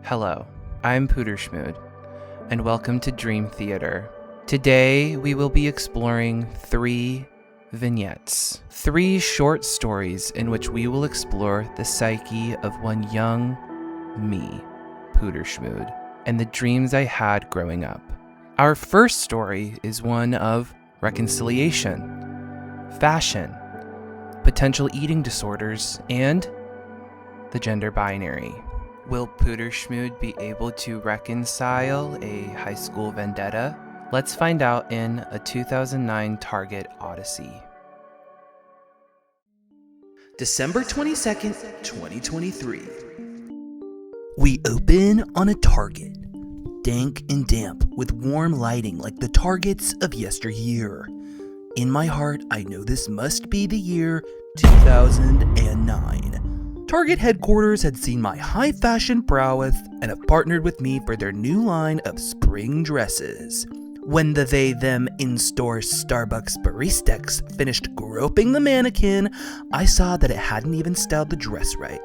Hello, I'm Pooterschmood, and welcome to Dream Theater. Today, we will be exploring 3 vignettes, 3 short stories in which we will explore the psyche of one young me, Pooterschmood, and the dreams I had growing up. Our first story is one of reconciliation, fashion, potential eating disorders, and the gender binary. Will Pooterschmood be able to reconcile a high school vendetta? Let's find out in a 2009 Target Odyssey. December 22nd, 2023. We open on a Target, dank and damp with warm lighting like the Targets of yesteryear. In my heart, I know this must be the year 2009. Target headquarters had seen my high fashion prowess and have partnered with me for their new line of spring dresses. When the they-them in-store Starbucks baristas finished groping the mannequin, I saw that it hadn't even styled the dress right.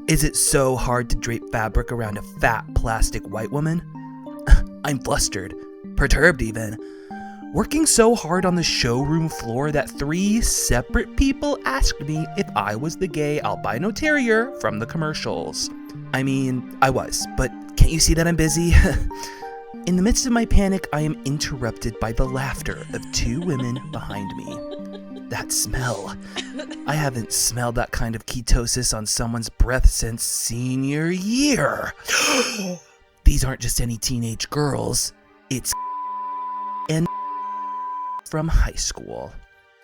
Is it so hard to drape fabric around a fat plastic white woman? I'm flustered, perturbed even. Working so hard on the showroom floor that 3 separate people asked me if I was the gay albino terrier from the commercials. I mean, I was, but can't you see that I'm busy? In the midst of my panic, I am interrupted by the laughter of 2 women behind me. That smell. I haven't smelled that kind of ketosis on someone's breath since senior year. These aren't just any teenage girls. It's and from high school.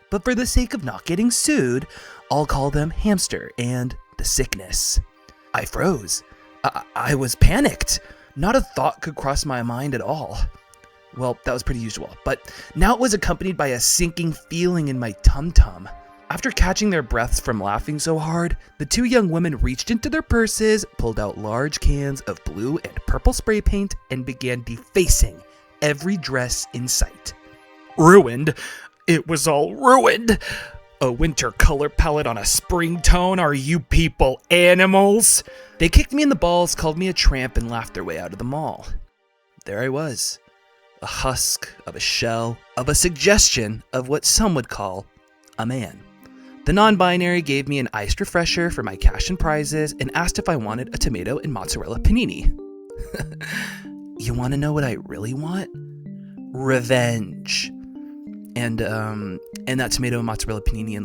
But for the sake of not getting sued, I'll call them Hamster and the Sickness. I froze. I was panicked. Not a thought could cross my mind at all. Well, that was pretty usual, but now it was accompanied by a sinking feeling in my tum-tum. After catching their breaths from laughing so hard, the 2 young women reached into their purses, pulled out large cans of blue and purple spray paint, and began defacing every dress in sight. Ruined? It was all ruined! A winter color palette on a spring tone? Are you people animals? They kicked me in the balls, called me a tramp, and laughed their way out of the mall. There I was. A husk of a shell, of a suggestion of what some would call a man. The non-binary gave me an iced refresher for my cash and prizes and asked if I wanted a tomato and mozzarella panini. You want to know what I really want? Revenge. And that tomato and mozzarella panini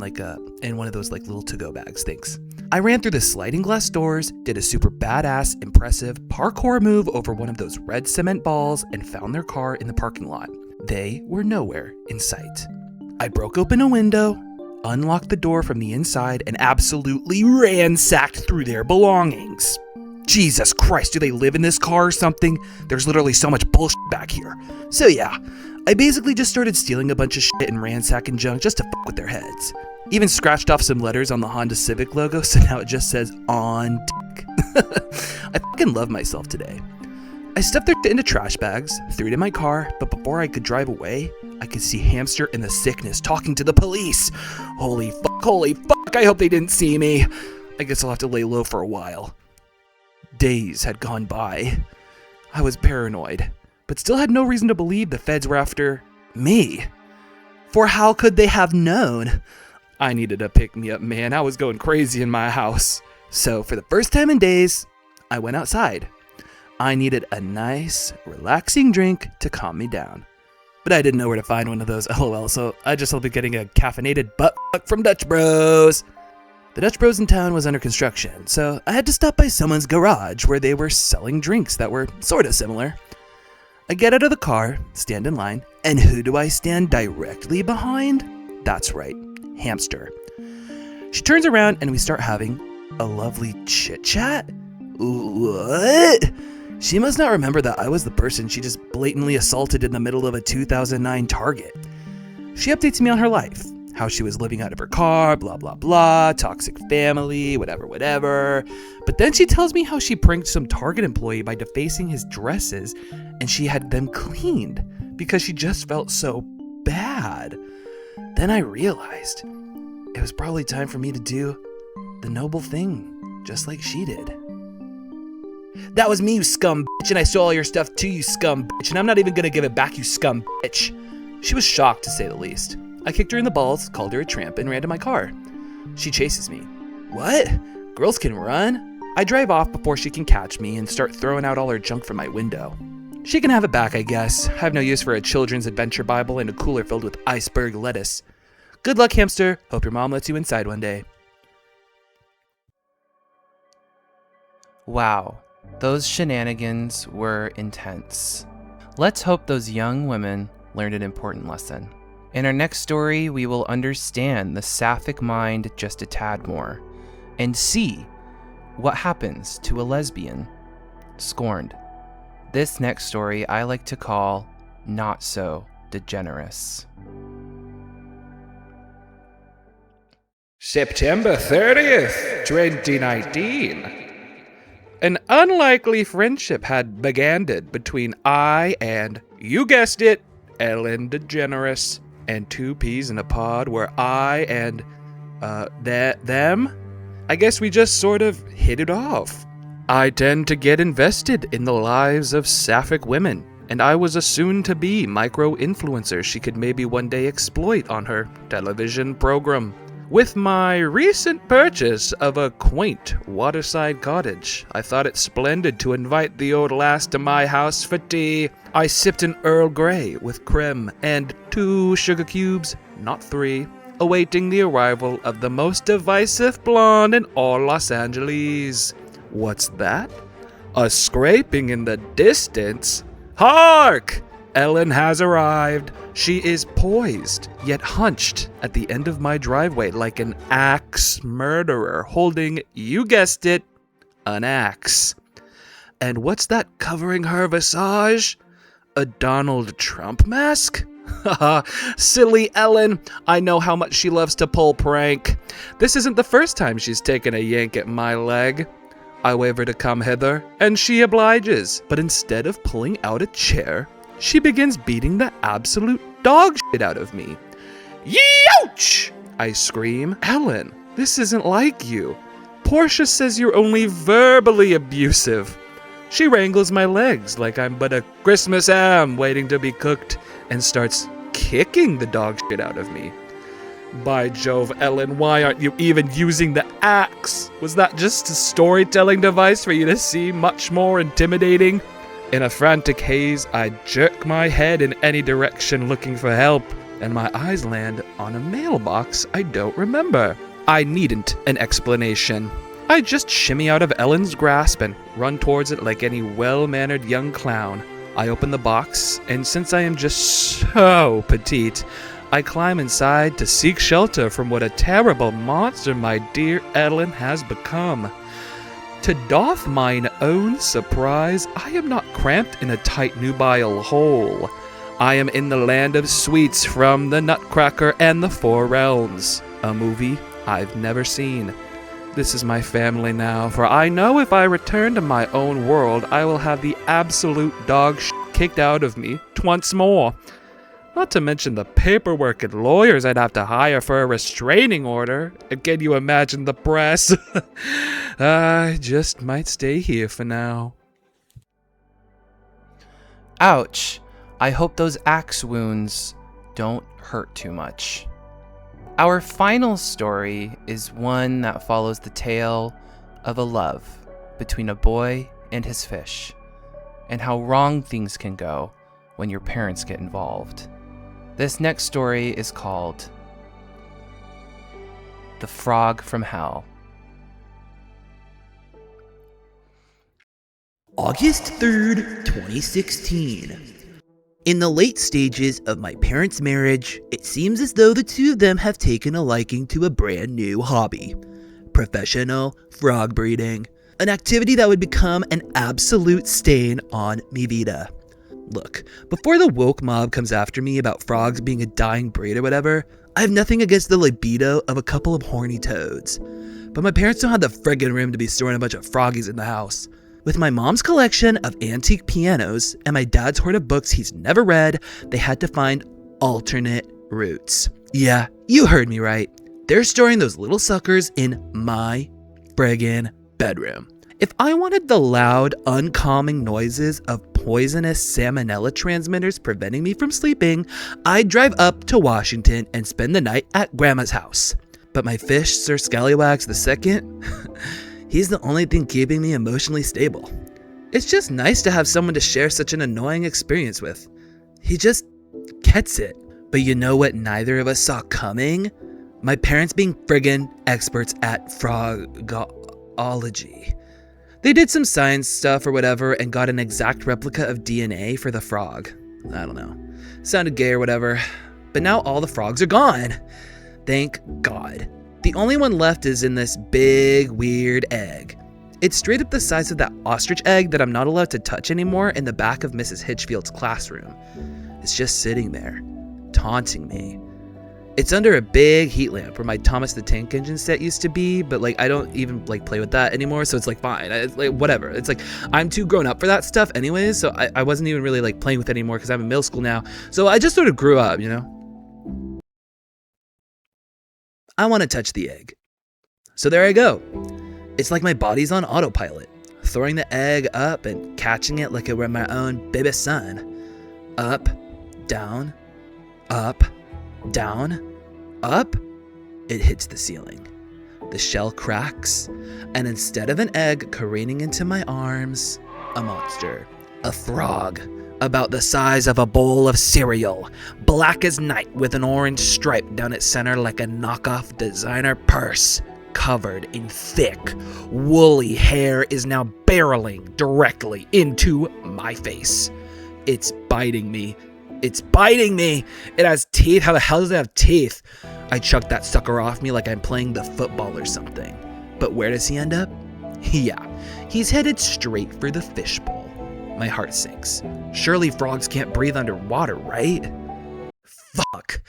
in one of those little to-go bags, thanks. I ran through the sliding glass doors, did a super badass, impressive parkour move over one of those red cement balls, and found their car in the parking lot. They were nowhere in sight. I broke open a window, unlocked the door from the inside, and absolutely ransacked through their belongings. Jesus Christ, do they live in this car or something? There's literally so much bullshit back here. So yeah, I basically just started stealing a bunch of shit and ransacking junk just to fuck with their heads. Even scratched off some letters on the Honda Civic logo, so now it just says on dick. I fucking love myself today. I stuffed their shit into trash bags, threw it in my car, but before I could drive away, I could see Hamster and the Sickness talking to the police. Holy fuck, I hope they didn't see me. I guess I'll have to lay low for a while. Days had gone by. I was paranoid, but still had no reason to believe the feds were after me. For how could they have known? I needed a pick-me-up, man. I was going crazy in my house. So for the first time in days, I went outside. I needed a nice, relaxing drink to calm me down. But I didn't know where to find one of those, lol, so I just ended up getting a caffeinated butt fuck from Dutch Bros. The Dutch Bros in town was under construction, so I had to stop by someone's garage where they were selling drinks that were sorta similar. I get out of the car, stand in line, and who do I stand directly behind? That's right, Hamster. She turns around and we start having a lovely chit-chat? What? She must not remember that I was the person she just blatantly assaulted in the middle of a 2009 Target. She updates me on her life. How she was living out of her car, blah, blah, blah, toxic family, whatever. But then she tells me how she pranked some Target employee by defacing his dresses and she had them cleaned because she just felt so bad. Then I realized it was probably time for me to do the noble thing, just like she did. That was me, you scum bitch, and I stole all your stuff too, you scum bitch, and I'm not even gonna give it back, you scum bitch. She was shocked, to say the least. I kicked her in the balls, called her a tramp, and ran to my car. She chases me. What? Girls can run? I drive off before she can catch me and start throwing out all her junk from my window. She can have it back, I guess. I have no use for a children's adventure Bible and a cooler filled with iceberg lettuce. Good luck, hamster. Hope your mom lets you inside one day. Wow, those shenanigans were intense. Let's hope those young women learned an important lesson. In our next story, we will understand the sapphic mind just a tad more and see what happens to a lesbian scorned. This next story I like to call Not So Degenerous. September 30th, 2019. An unlikely friendship had begun between I and, you guessed it, Ellen DeGenerous, and 2 peas in a pod where I and, them? I guess we just sort of hit it off. I tend to get invested in the lives of sapphic women, and I was a soon-to-be micro-influencer she could maybe one day exploit on her television program. With my recent purchase of a quaint waterside cottage, I thought it splendid to invite the old lass to my house for tea. I sipped an Earl Grey with creme and 2 sugar cubes, not 3, awaiting the arrival of the most divisive blonde in all Los Angeles. What's that? A scraping in the distance? Hark! Ellen has arrived. She is poised, yet hunched at the end of my driveway like an axe murderer holding, you guessed it, an axe. And what's that covering her visage? A Donald Trump mask? Haha, silly Ellen. I know how much she loves to pull prank. This isn't the first time she's taken a yank at my leg. I wave her to come hither, and she obliges. But instead of pulling out a chair, she begins beating the absolute dog shit out of me. Youch! I scream. Ellen, this isn't like you. Portia says you're only verbally abusive. She wrangles my legs like I'm but a Christmas ham waiting to be cooked and starts kicking the dog shit out of me. By Jove, Ellen, why aren't you even using the axe? Was that just a storytelling device for you to seem much more intimidating? In a frantic haze, I jerk my head in any direction looking for help, and my eyes land on a mailbox I don't remember. I needn't an explanation. I just shimmy out of Ellen's grasp and run towards it like any well-mannered young clown. I open the box, and since I am just so petite, I climb inside to seek shelter from what a terrible monster my dear Ellen has become. To doff mine own surprise, I am not cramped in a tight nubile hole. I am in the land of sweets from the Nutcracker and the Four Realms, a movie I've never seen. This is my family now, for I know if I return to my own world, I will have the absolute dog shit kicked out of me once more. Not to mention the paperwork and lawyers I'd have to hire for a restraining order. And can you imagine the press? I just might stay here for now. Ouch. I hope those axe wounds don't hurt too much. Our final story is one that follows the tale of a love between a boy and his fish, and how wrong things can go when your parents get involved. This next story is called The Frog from Hell. August 3rd, 2016. In the late stages of my parents' marriage, it seems as though the two of them have taken a liking to a brand new hobby. Professional frog breeding. An activity that would become an absolute stain on mi vida. Look, before the woke mob comes after me about frogs being a dying breed or whatever, I have nothing against the libido of a couple of horny toads. But my parents don't have the friggin' room to be storing a bunch of froggies in the house. With my mom's collection of antique pianos and my dad's hoard of books he's never read, they had to find alternate routes. Yeah, you heard me right. They're storing those little suckers in my friggin' bedroom. If I wanted the loud, uncalming noises of poisonous salmonella transmitters preventing me from sleeping, I'd drive up to Washington and spend the night at Grandma's house. But my fish, Sir Scallywags II, he's the only thing keeping me emotionally stable. It's just nice to have someone to share such an annoying experience with. He just gets it. But you know what neither of us saw coming? My parents being friggin' experts at frogology. They did some science stuff or whatever and got an exact replica of DNA for the frog. I don't know. Sounded gay or whatever. But now all the frogs are gone. Thank God. The only one left is in this big, weird egg. It's straight up the size of that ostrich egg that I'm not allowed to touch anymore in the back of Mrs. Hitchfield's classroom. It's just sitting there, taunting me. It's under a big heat lamp where my Thomas the Tank Engine set used to be, but I don't even play with that anymore, so it's fine. It's whatever. It's I'm too grown up for that stuff anyways, so I wasn't even really playing with it anymore because I'm in middle school now. So I just sort of grew up, you know? I want to touch the egg. So there I go. It's like my body's on autopilot, throwing the egg up and catching it like it were my own baby son. Up, down, up, down, up. It hits the ceiling. The shell cracks, and instead of an egg careening into my arms, a monster, a frog, about the size of a bowl of cereal, black as night with an orange stripe down its center like a knockoff designer purse, covered in thick, woolly hair, is now barreling directly into my face. It's biting me. It's biting me. It has teeth. How the hell does it have teeth? I chucked that sucker off me like I'm playing the football or something. But where does he end up? Yeah, he's headed straight for the fishbowl. My heart sinks. Surely frogs can't breathe underwater, right? Fuck.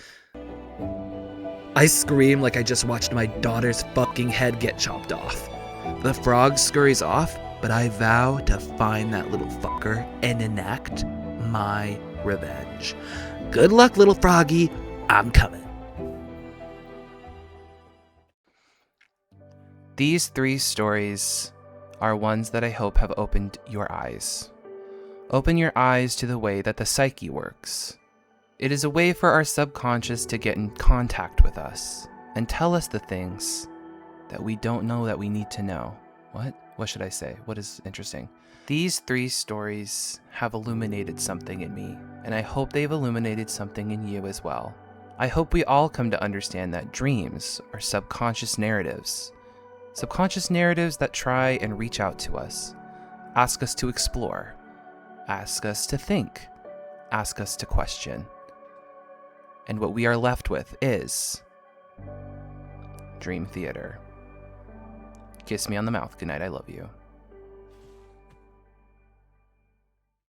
I scream like I just watched my daughter's fucking head get chopped off. The frog scurries off, but I vow to find that little fucker and enact my revenge. Good luck, little froggy. I'm coming. These 3 stories are ones that I hope have opened your eyes. Open your eyes to the way that the psyche works. It is a way for our subconscious to get in contact with us and tell us the things that we don't know that we need to know. What should I say? What is interesting? These 3 stories have illuminated something in me, and I hope they've illuminated something in you as well. I hope we all come to understand that dreams are subconscious narratives. Subconscious narratives that try and reach out to us, ask us to explore, ask us to think, ask us to question. And what we are left with is dream theater. Kiss me on the mouth. Good night, I love you.